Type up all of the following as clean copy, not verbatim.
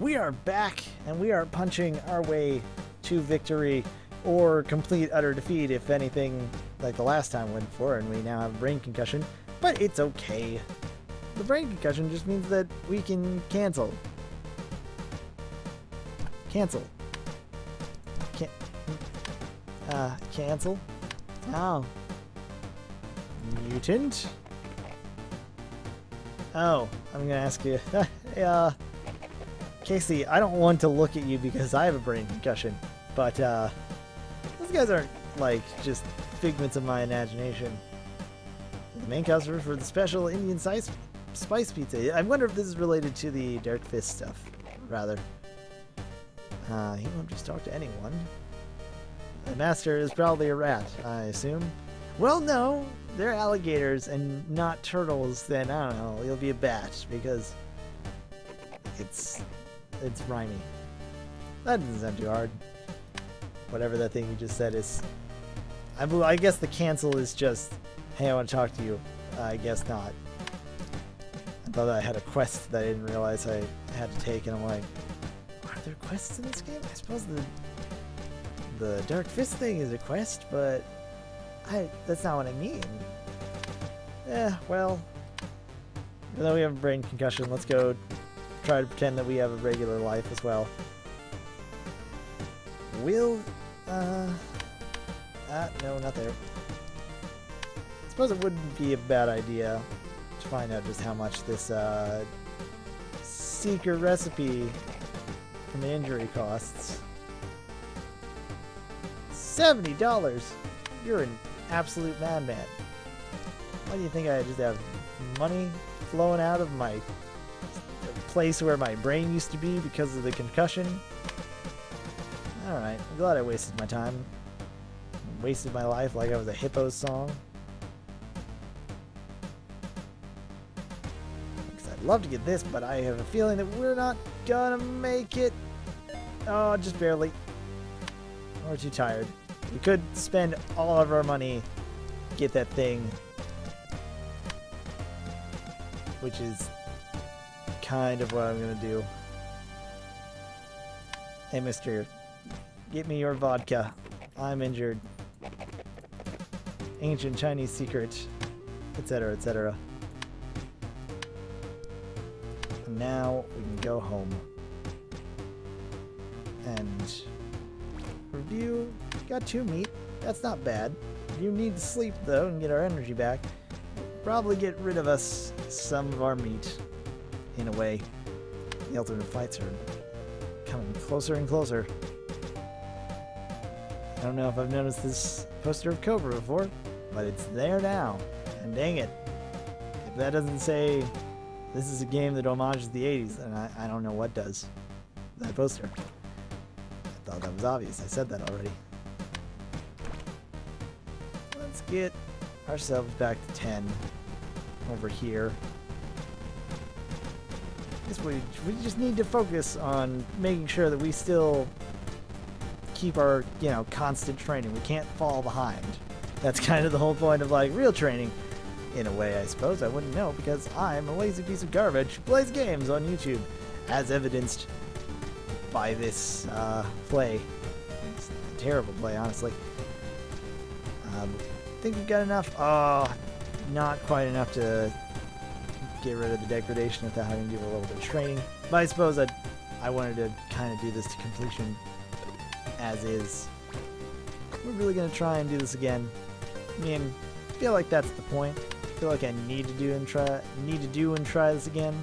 We are back, and we are punching our way to victory, or complete utter defeat if anything like the last time went for, and we now have brain concussion. But it's okay. The brain concussion just means that we can cancel. Cancel. Cancel? Oh. Mutant? Oh, I'm gonna ask you. Hey, Casey, I don't want to look at you because I have a brain concussion, but those guys aren't like just figments of my imagination. The main customer for the special Indian spice pizza. I wonder if this is related to the Dark Fist stuff, rather. He won't just talk to anyone. The master is probably a rat, I assume. Well, no, they're alligators and not turtles. Then I don't know. You'll be a bat because it's rhymey. That doesn't sound too hard. Whatever that thing you just said is. I guess the cancel is just, hey, I want to talk to you. I guess not. I thought I had a quest that I didn't realize I had to take, and I'm like, are there quests in this game? I suppose the Dark Fist thing is a quest, but that's not what I mean. Well, even though we have a brain concussion, let's go try to pretend that we have a regular life as well. No, not there. I suppose it wouldn't be a bad idea to find out just how much this secret recipe from an injury costs. $70! You're an absolute madman. Why do you think I just have money flowing out of my place where my brain used to be because of the concussion? Alright, I'm glad I wasted my time. Wasted my life like I was a Hippo's song. Because I'd love to get this, but I have a feeling that we're not gonna make it. Oh, just barely. We're too tired. We could spend all of our money, get that thing, which is kind of what I'm gonna do. Hey, mister, get me your vodka. I'm injured. Ancient Chinese secret, etc., etc. And now we can go home and review. Got 2 meat. That's not bad. You need to sleep though and get our energy back. Probably get rid of us some of our meat in a way. The alternate fights are coming closer and closer. I don't know if I've noticed this poster of Cobra before, but it's there now. And dang it, if that doesn't say this is a game that homages the 80s, then I don't know what does. That poster. I thought that was obvious. I said that already. Let's get ourselves back to 10 over here. I guess we just need to focus on making sure that we still keep our, constant training. We can't fall behind. That's kind of the whole point of, real training. In a way, I suppose. I wouldn't know because I'm a lazy piece of garbage who plays games on YouTube, as evidenced by this play. It's a terrible play, honestly. Think we've got enough? Oh, not quite enough to get rid of the degradation without having to do a little bit of training. But I suppose I wanted to kind of do this to completion as is. We're really going to try and do this again. I mean, I feel like that's the point. I feel like I need to do and try this again.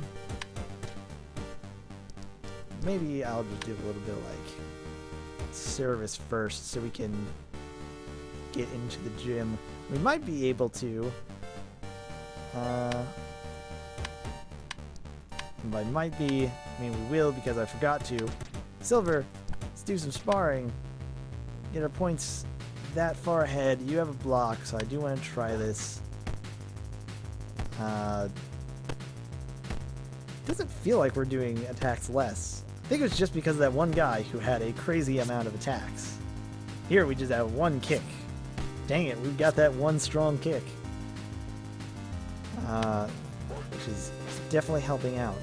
Maybe I'll just do a little bit of service first so we can get into the gym. We might be able to. But might be. I mean, we will because I forgot to. Silver, let's do some sparring. Get our points that far ahead. You have a block, so I do want to try this. Doesn't feel like we're doing attacks less. I think it was just because of that one guy who had a crazy amount of attacks. Here we just have 1 kick. Dang it, we've got that 1 strong kick. Which is definitely helping out.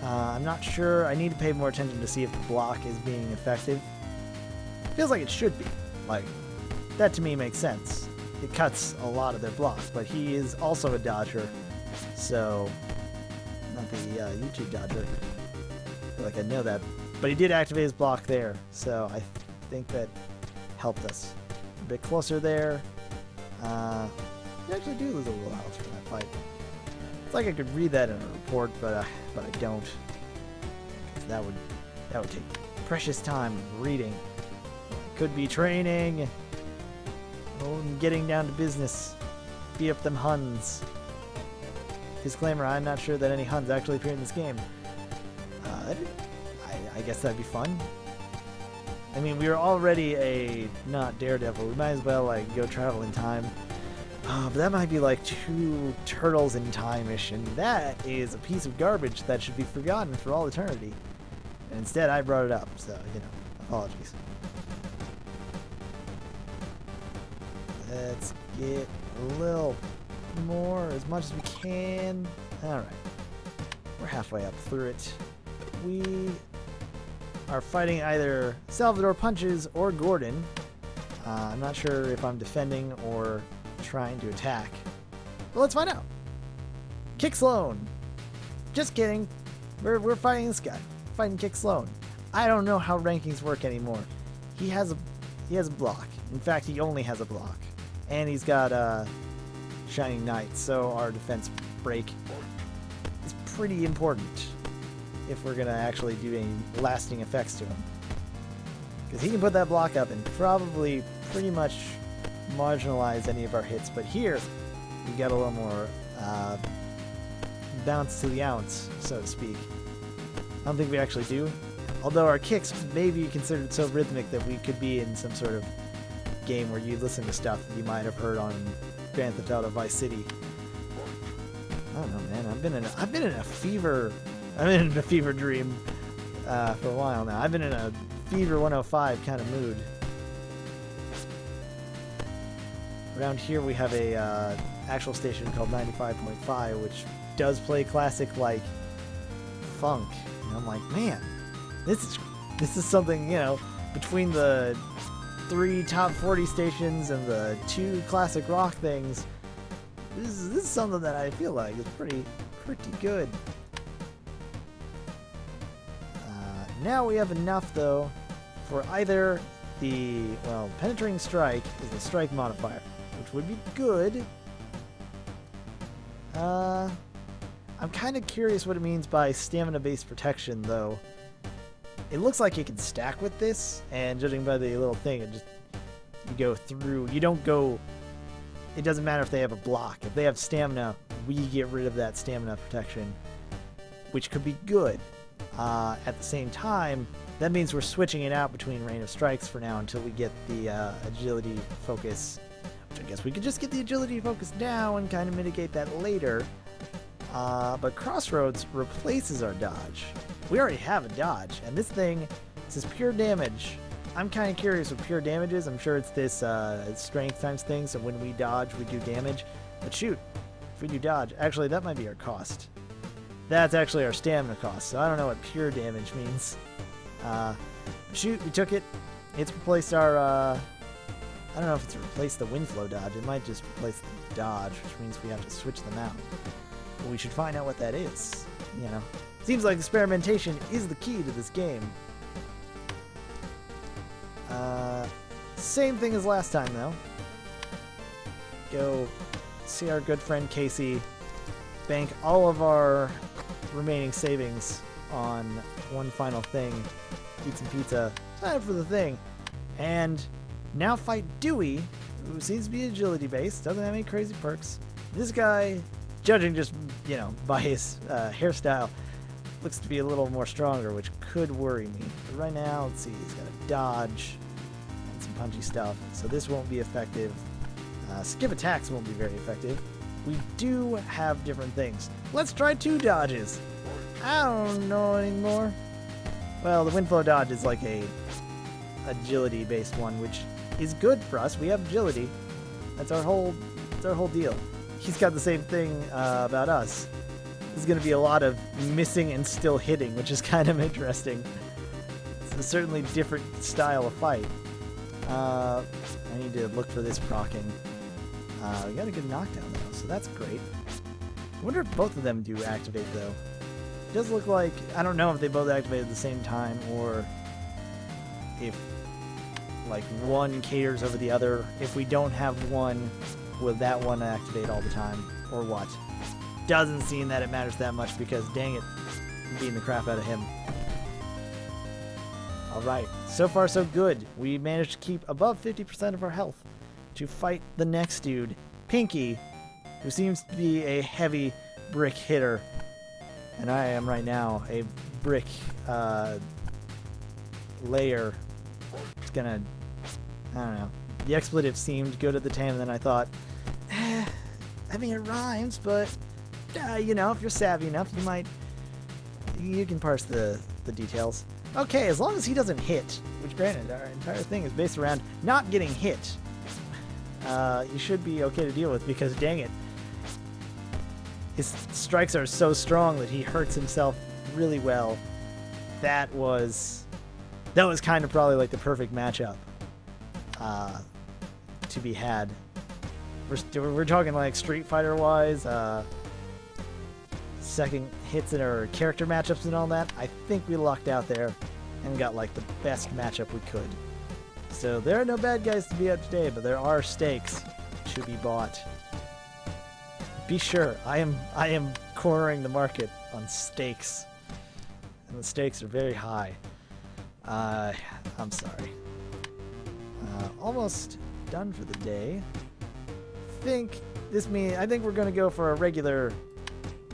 I'm not sure. I need to pay more attention to see if the block is being effective. Feels like it should be. Like, that to me makes sense. It cuts a lot of their blocks, but he is also a dodger. So, not the YouTube dodger. I feel like I know that. But he did activate his block there, so I think that helped us. A bit closer there. You actually do lose a little health from that fight. It's like I could read that in a report, but I don't. 'Cause that would take precious time reading. Could be training. Oh, and getting down to business. Beat up them Huns. Disclaimer: I'm not sure that any Huns actually appear in this game. I guess that'd be fun. I mean, we were already a not Daredevil. We might as well like go travel in time. But that might be like 2 turtles in time-ish, and that is a piece of garbage that should be forgotten for all eternity. And instead, I brought it up, so, you know, apologies. Let's get a little more, as much as we can. Alright. We're halfway up through it. We are fighting either Salvador Punches or Gordon. I'm not sure if I'm defending or trying to attack. But let's find out. Kick Sloan. Just kidding. We're fighting this guy. Fighting Kick Sloan. I don't know how rankings work anymore. He has a block. In fact, he only has a block. And he's got Shining Knight, so our defense break is pretty important if we're gonna actually do any lasting effects to him. Because he can put that block up and probably pretty much marginalize any of our hits, but here we got a little more bounce to the ounce, so to speak. I don't think we actually do, although our kicks may be considered so rhythmic that we could be in some sort of game where you listen to stuff that you might have heard on Grand Theft Auto Vice City. I don't know, man. I've been in a fever dream for a while now. I've been in a Fever 105 kind of mood. Around here we have a actual station called 95.5, which does play classic like funk. And I'm like, man, this is something, you know, between the 3 top 40 stations and the 2 classic rock things. This is something that I feel like is pretty good. Now we have enough though for either the penetrating strike is the strike modifier, which would be good. I'm kind of curious what it means by stamina-based protection, though. It looks like you can stack with this, and judging by the little thing, you go through. You don't go. It doesn't matter if they have a block. If they have stamina, we get rid of that stamina protection, which could be good. At the same time, that means we're switching it out between Rain of Strikes for now until we get the agility focus. Which I guess we could just get the agility focus now and kind of mitigate that later. But Crossroads replaces our dodge. We already have a dodge, and this thing says pure damage. I'm kind of curious what pure damage is. I'm sure it's this strength times thing, so when we dodge, we do damage. But shoot, if we do dodge, actually that might be our cost. That's actually our stamina cost, so I don't know what pure damage means. Shoot, we took it. It's replaced our, I don't know if it's replaced the wind flow dodge. It might just replace the dodge, which means we have to switch them out. But we should find out what that is, you know. Seems like experimentation is the key to this game. Same thing as last time, though. Go see our good friend Casey. Bank all of our remaining savings on one final thing. Eat some pizza. Sign up for the thing. And now fight Dewey, who seems to be agility based. Doesn't have any crazy perks. This guy, judging just, you know, by his hairstyle, looks to be a little more stronger, which could worry me. But right now, let's see, he's got a dodge and some punchy stuff, so this won't be effective. Skip attacks won't be very effective. We do have different things. Let's try 2 dodges. I don't know anymore. Well, the windflow dodge is like a agility-based one, which is good for us. We have agility. That's our whole deal. He's got the same thing about us. There's going to be a lot of missing and still hitting, which is kind of interesting. It's a certainly different style of fight. I need to look for this proccing. We got a good knockdown though, so that's great. I wonder if both of them do activate though. It does look like, I don't know if they both activate at the same time or if like one caters over the other. If we don't have one, will that one activate all the time or what? Doesn't seem that it matters that much because dang it, I'm beating the crap out of him. Alright, so far so good. We managed to keep above 50% of our health to fight the next dude, Pinky, who seems to be a heavy brick hitter. And I am right now a brick layer. It's gonna, I don't know. The expletive seemed good at the time, and then I thought, I mean, it rhymes, but, you know, if you're savvy enough, you can parse the details. Okay, as long as he doesn't hit, which granted, our entire thing is based around not getting hit, you should be okay to deal with because, dang it, his strikes are so strong that he hurts himself really well. That was kind of probably like the perfect matchup to be had. We're talking like Street Fighter wise, second hits in our character matchups and all that. I think we lucked out there and got like the best matchup we could. So there are no bad guys to beat up today, but there are stakes to be bought. Be sure, I am cornering the market on stakes, and the stakes are very high. I'm sorry. Almost done for the day. I think we're gonna go for a regular,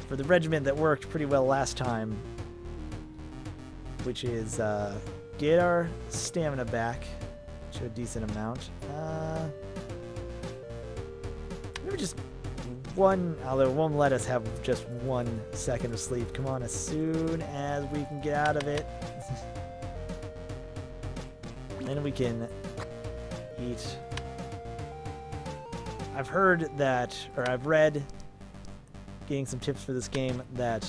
for the regimen that worked pretty well last time, which is get our stamina back to a decent amount. Maybe just one, although it won't let us have just 1 second of sleep. Come on, as soon as we can get out of it. Then we can eat. I've heard that, or I've read, getting some tips for this game, that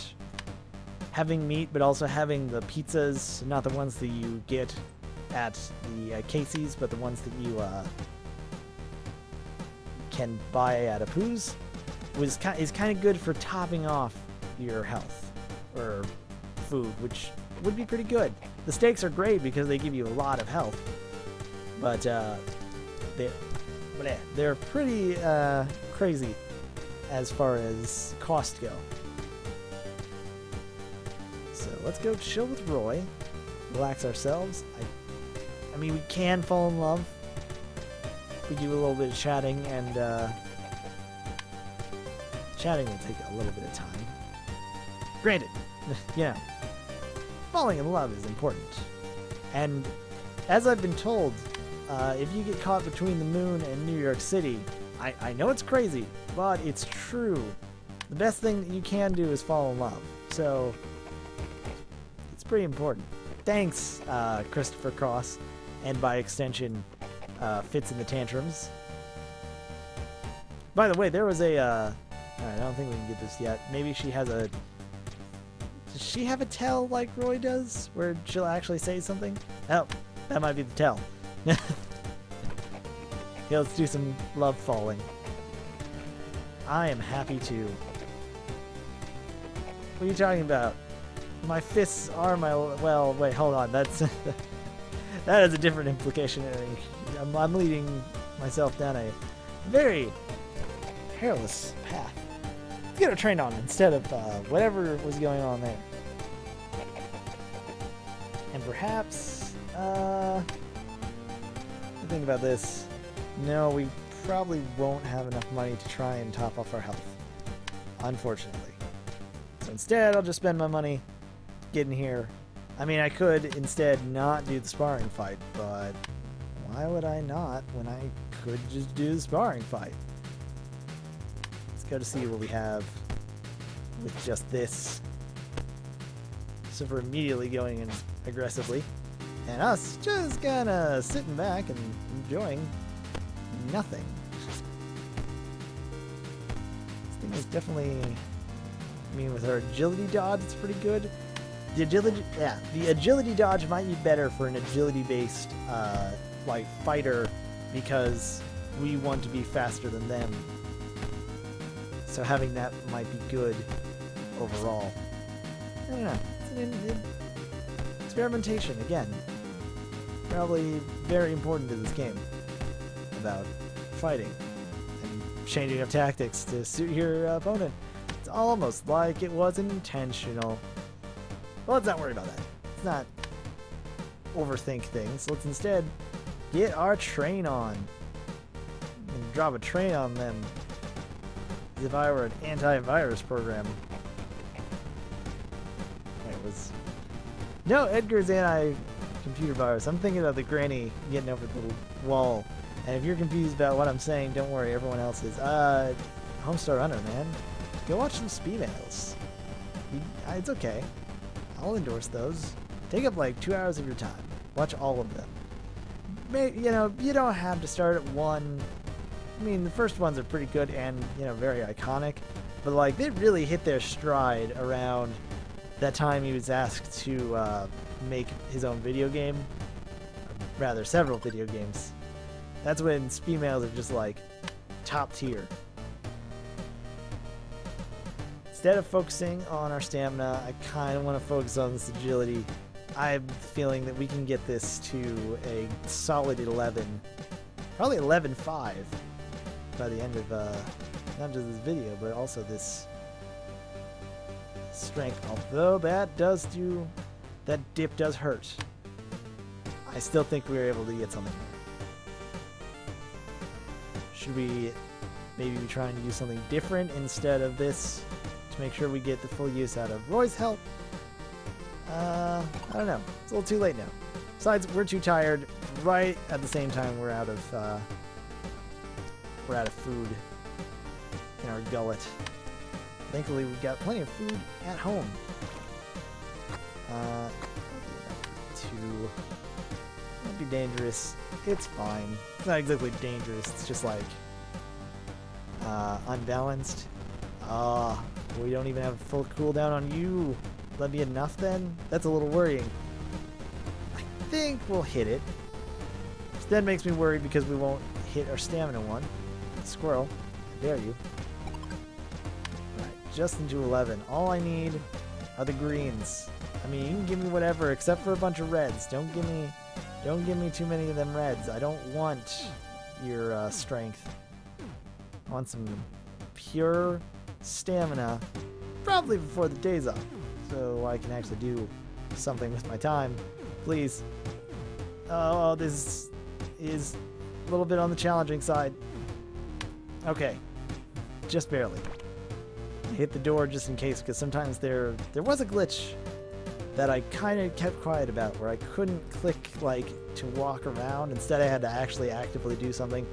having meat but also having the pizzas, not the ones that you get at the Casey's, but the ones that you can buy at Apu's, is kind of good for topping off your health or food, which would be pretty good. The steaks are great because they give you a lot of health, but they're pretty crazy as far as cost go. So let's go chill with Roy, relax ourselves. I mean, we can fall in love. We do a little bit of chatting, and chatting will take a little bit of time. Granted, you know, falling in love is important. And as I've been told, if you get caught between the moon and New York City, I know it's crazy, but it's true. The best thing that you can do is fall in love. So it's pretty important. Thanks, Christopher Cross, and by extension, Fits in the Tantrums. By the way, there was a, I don't think we can get this yet. Maybe she has a, does she have a tell like Roy does, where she'll actually say something? Oh, that might be the tell. Yeah, let's do some love falling. I am happy to. What are you talking about? My fists are my, well, wait, hold on. That's that has a different implication. I'm leading myself down a very perilous path. Let's get our train on instead of whatever was going on there. And perhaps, think about this. No, we probably won't have enough money to try and top off our health, unfortunately. So instead, I'll just spend my money getting here. I mean, I could instead not do the sparring fight, but why would I not when I could just do the sparring fight? Let's go to see what we have with just this. So we're immediately going in aggressively, and us just kind of sitting back and enjoying nothing. This thing is definitely I mean, with her agility dodge, it's pretty good. The agility dodge might be better for an agility-based like fighter because we want to be faster than them. So having that might be good overall. I don't know. It's experimentation again. Probably very important to this game about fighting and changing of tactics to suit your opponent. It's almost like it wasn't intentional. Well, let's not worry about that. Let's not overthink things. Let's instead get our train on and drop a train on them as if I were an antivirus program. No, Edgar's anti-computer virus. I'm thinking about the granny getting over the wall. And if you're confused about what I'm saying, don't worry, everyone else is. Homestar Runner, man. Go watch some Speedmails. It's okay. I'll endorse those. Take up like 2 hours of your time. Watch all of them. You know, you don't have to start at one. I mean, the first ones are pretty good and, you know, very iconic. But, like, they really hit their stride around that time he was asked to make his own video game. Rather, several video games. That's when Speedmails are just, like, top tier. Instead of focusing on our stamina, I kind of want to focus on this agility. I'm feeling that we can get this to a solid 11. Probably 11.5 by the end of, not just this video, but also this strength. Although that dip does hurt. I still think we were able to get something there. Should we maybe be trying to do something different instead of this to make sure we get the full use out of Roy's help? I don't know. It's a little too late now. Besides, we're too tired. Right at the same time, we're out of food in our gullet. Thankfully, we've got plenty of food at home. Might be dangerous. It's fine. It's not exactly dangerous. It's just like unbalanced. We don't even have a full cooldown on you. That'd be enough then? That's a little worrying. I think we'll hit it. Which then makes me worried because we won't hit our stamina one. Squirrel, I dare you. Alright, just into 11. All I need are the greens. I mean, you can give me whatever except for a bunch of reds. Don't give me too many of them reds. I don't want your strength. I want some pure stamina, probably before the day's up, so I can actually do something with my time. Please. Oh, this is a little bit on the challenging side. Okay, just barely. Hit the door just in case, because sometimes there was a glitch that I kind of kept quiet about, where I couldn't click like to walk around. Instead, I had to actually actively do something.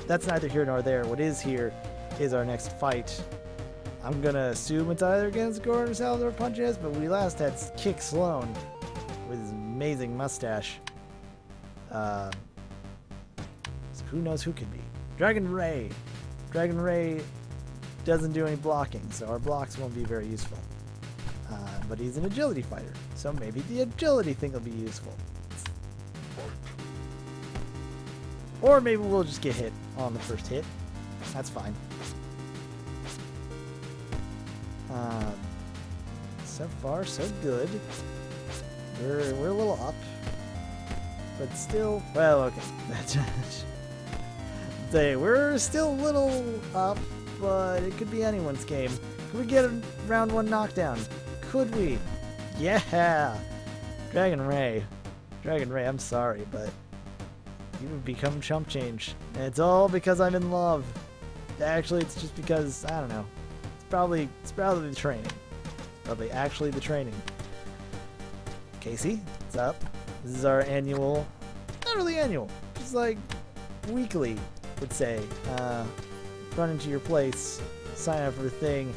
That's neither here nor there. What is here is our next fight. I'm gonna assume it's either against Gordon Salvador or Punches, but we last had Kick Sloan with his amazing mustache. So who knows who could be? Dragon Ray. Dragon Ray doesn't do any blocking, so our blocks won't be very useful. But he's an agility fighter, so maybe the agility thing will be useful. Or maybe we'll just get hit on the first hit. That's fine. So far, so good. We're a little up, but still, well, okay. We're still a little up, but it could be anyone's game. Could we get a round one knockdown? Could we? Yeah! Dragon Ray. Dragon Ray, I'm sorry, but you've become chump change. And it's all because I'm in love. Actually, it's just because, I don't know. It's probably the training. Probably actually the training. Casey, what's up? This is our annual, not really annual, just like weekly, would say. Run into your place, sign up for the thing.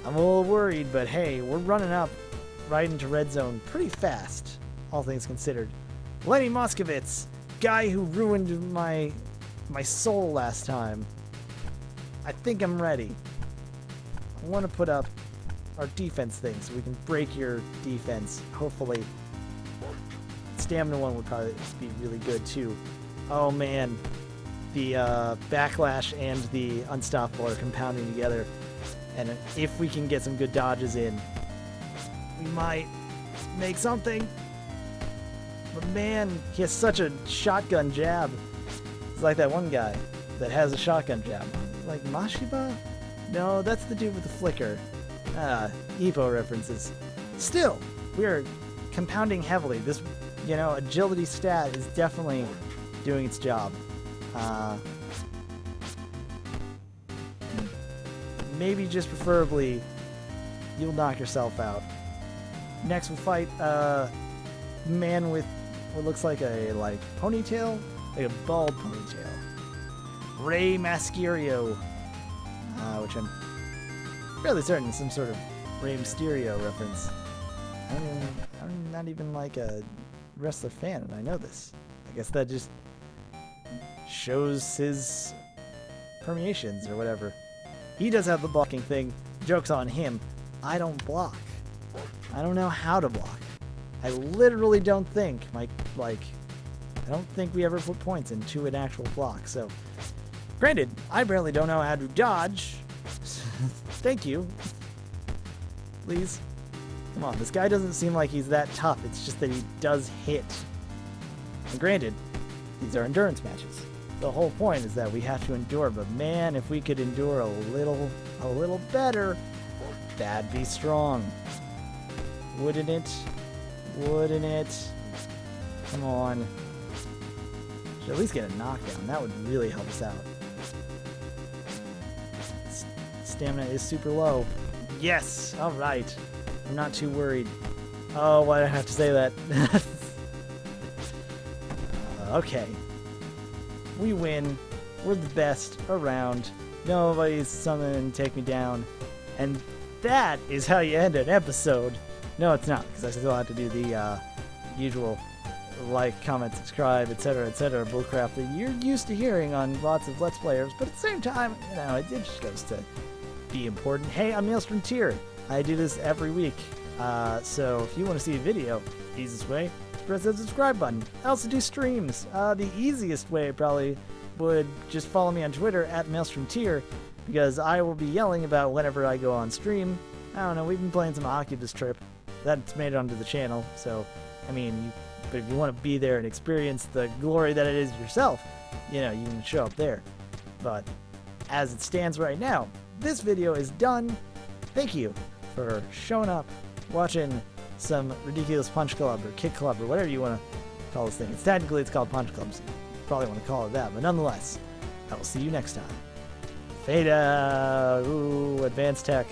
I'm a little worried, but hey, we're running up right into red zone pretty fast, all things considered. Lenny Moskovitz, guy who ruined my soul last time. I think I'm ready. I want to put up our defense thing, so we can break your defense, hopefully. Stamina one would probably be really good, too. Oh, man. The backlash and the unstoppable are compounding together. And if we can get some good dodges in, we might make something. But man, he has such a shotgun jab. It's like that one guy that has a shotgun jab. Like Mashiba? No, that's the dude with the flicker. Epo references. Still, we are compounding heavily. This, agility stat is definitely doing its job. Maybe just preferably, you'll knock yourself out. Next we'll fight a man with what looks like a ponytail, like a bald ponytail. Rey Mascario, which I'm fairly certain is some sort of Rey Mysterio reference. I'm not even like a wrestler fan, and I know this. I guess that just shows his permeations or whatever. He does have the blocking thing. Joke's on him. I don't block. I don't know how to block. I literally don't think I don't think we ever put points into an actual block. So, granted, I barely don't know how to dodge. Thank you. Please. Come on, this guy doesn't seem like he's that tough. It's just that he does hit. And granted, these are endurance matches. The whole point is that we have to endure, but man, if we could endure a little better, that'd be strong. Wouldn't it? Wouldn't it? Come on. Should at least get a knockdown. That would really help us out. Stamina is super low. Yes! Alright. I'm not too worried. Oh, why did I have to say that? Okay. We win. We're the best around. Nobody's something to take me down. And that is how you end an episode. No, it's not, because I still have to do the usual like, comment, subscribe, etc., bullcrap that you're used to hearing on lots of Let's Players, but at the same time, it just goes to be important. Hey, I'm MaelstromTier. I do this every week, so if you want to see a video, the easiest way is press that subscribe button. I also do streams. The easiest way probably would just follow me on Twitter at MaelstromTier, because I will be yelling about whenever I go on stream. I don't know, we've been playing some hockey this trip. That's made it onto the channel, so, but if you want to be there and experience the glory that it is yourself, you can show up there. But as it stands right now, this video is done. Thank you for showing up, watching some ridiculous Punch Club or Kick Club or whatever you want to call this thing. It's called Punch Club, so you probably want to call it that. But nonetheless, I will see you next time. Fade out. Ooh, advanced tech.